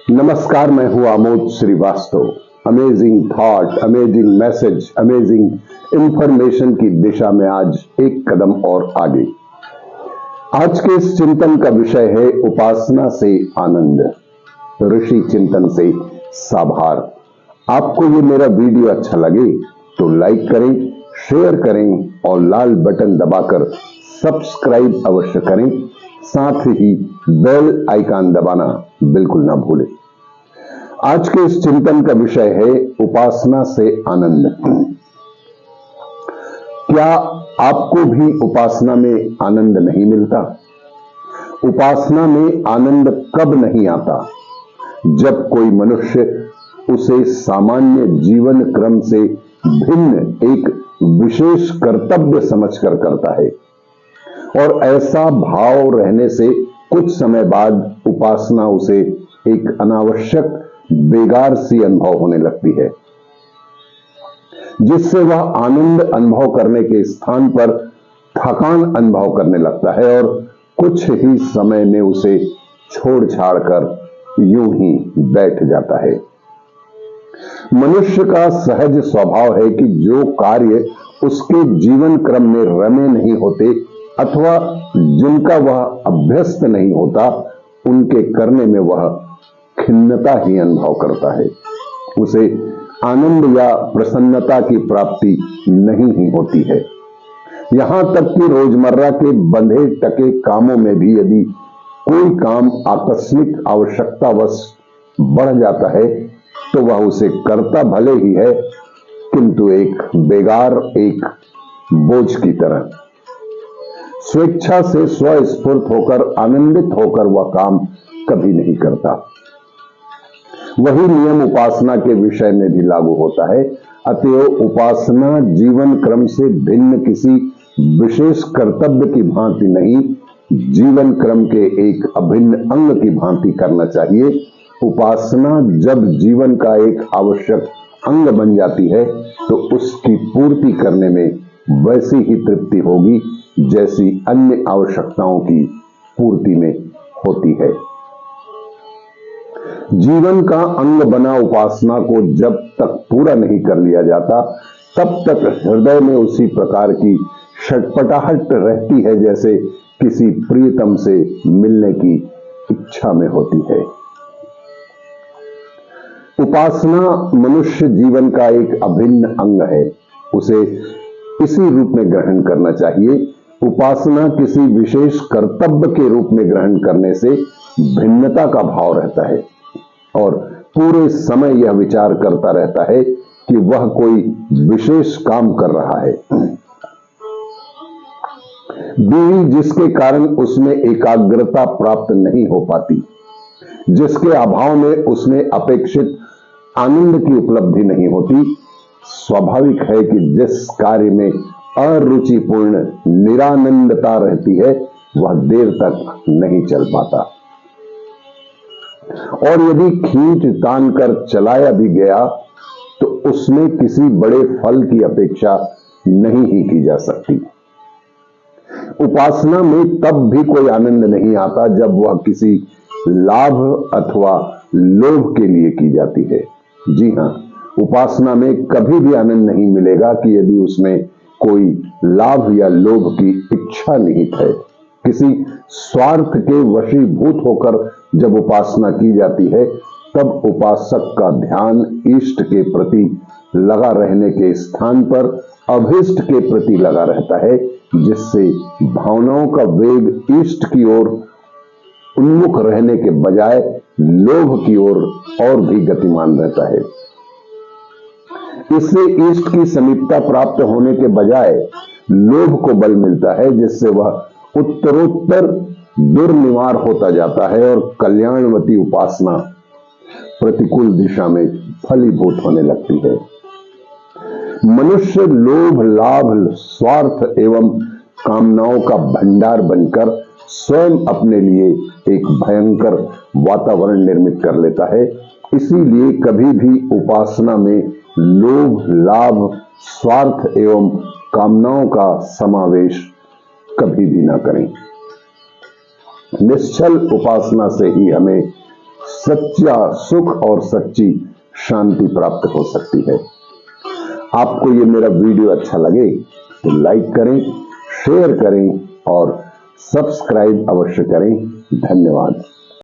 नमस्कार, मैं हूं Amod Shrivastava. Amazing thought, amazing message, amazing information की दिशा में आज एक कदम और आगे। आज के इस चिंतन का विषय है उपासना से आनंद, ऋषि चिंतन से साभार। आपको ये मेरा वीडियो अच्छा लगे तो लाइक करें, शेयर करें और लाल बटन दबाकर सब्सक्राइब अवश्य करें। साथ ही बेल आइकन दबाना बिल्कुल ना भूलें। आज के इस चिंतन का विषय है उपासना से आनंद। क्या आपको भी उपासना में आनंद नहीं मिलता? उपासना में आनंद कब नहीं आता? जब कोई मनुष्य उसे सामान्य जीवन क्रम से भिन्न एक विशेष कर्तव्य समझकर करता है और ऐसा भाव रहने से कुछ समय बाद उपासना उसे एक अनावश्यक बेगार सी अनुभव होने लगती है, जिससे वह आनंद अनुभव करने के स्थान पर थकान अनुभव करने लगता है और कुछ ही समय में उसे छोड़ छाड़ कर यूं ही बैठ जाता है। मनुष्य का सहज स्वभाव है कि जो कार्य उसके जीवन क्रम में रमे नहीं होते अथवा जिनका वह अभ्यस्त नहीं होता, उनके करने में वह खिन्नता ही अनुभव करता है। उसे आनंद या प्रसन्नता की प्राप्ति नहीं ही होती है। यहां तक कि रोजमर्रा के बंधे टके कामों में भी यदि कोई काम आकस्मिक आवश्यकतावश बढ़ जाता है तो वह उसे करता भले ही है, किंतु एक बेगार, एक बोझ की तरह। स्वेच्छा से स्वस्फूर्त होकर, आनंदित होकर वह काम कभी नहीं करता। वही नियम उपासना के विषय में भी लागू होता है। अतएव उपासना जीवन क्रम से भिन्न किसी विशेष कर्तव्य की भांति नहीं, जीवन क्रम के एक अभिन्न अंग की भांति करना चाहिए। उपासना जब जीवन का एक आवश्यक अंग बन जाती है तो उसकी पूर्ति करने में वैसी ही तृप्ति होगी जैसी अन्य आवश्यकताओं की पूर्ति में होती है। जीवन का अंग बना उपासना को जब तक पूरा नहीं कर लिया जाता, तब तक हृदय में उसी प्रकार की छटपटाहट रहती है जैसे किसी प्रियतम से मिलने की इच्छा में होती है। उपासना मनुष्य जीवन का एक अभिन्न अंग है, उसे इसी रूप में ग्रहण करना चाहिए। उपासना किसी विशेष कर्तव्य के रूप में ग्रहण करने से भिन्नता का भाव रहता है और पूरे समय यह विचार करता रहता है कि वह कोई विशेष काम कर रहा है। बीवी जिसके कारण उसमें एकाग्रता प्राप्त नहीं हो पाती, जिसके अभाव में उसमें अपेक्षित आनंद की उपलब्धि नहीं होती, स्वाभाविक है कि जिस कार्य में अरुचिपूर्ण निरानंदता रहती है वह देर तक नहीं चल पाता और यदि खींच तान कर चलाया भी गया तो उसमें किसी बड़े फल की अपेक्षा नहीं ही की जा सकती। उपासना में तब भी कोई आनंद नहीं आता जब वह किसी लाभ अथवा लोभ के लिए की जाती है। जी हां, उपासना में कभी भी आनंद नहीं मिलेगा कि यदि उसमें कोई लाभ या लोभ की इच्छा निहित है। किसी स्वार्थ के वशीभूत होकर जब उपासना की जाती है तब उपासक का ध्यान इष्ट के प्रति लगा रहने के स्थान पर अभिष्ट के प्रति लगा रहता है, जिससे भावनाओं का वेग इष्ट की ओर उन्मुख रहने के बजाय लोभ की ओर और भी गतिमान रहता है। इससे इष्ट की समीपता प्राप्त होने के बजाय लोभ को बल मिलता है, जिससे वह उत्तरोत्तर दुर्निवार होता जाता है और कल्याणवती उपासना प्रतिकूल दिशा में फलीभूत होने लगती है। मनुष्य लोभ, लाभ, स्वार्थ एवं कामनाओं का भंडार बनकर स्वयं अपने लिए एक भयंकर वातावरण निर्मित कर लेता है। इसीलिए कभी भी उपासना में लोभ, लाभ, स्वार्थ एवं कामनाओं का समावेश कभी भी ना करें। निश्चल उपासना से ही हमें सच्चा सुख और सच्ची शांति प्राप्त हो सकती है। आपको ये मेरा वीडियो अच्छा लगे तो लाइक करें, शेयर करें और सब्सक्राइब अवश्य करें। धन्यवाद।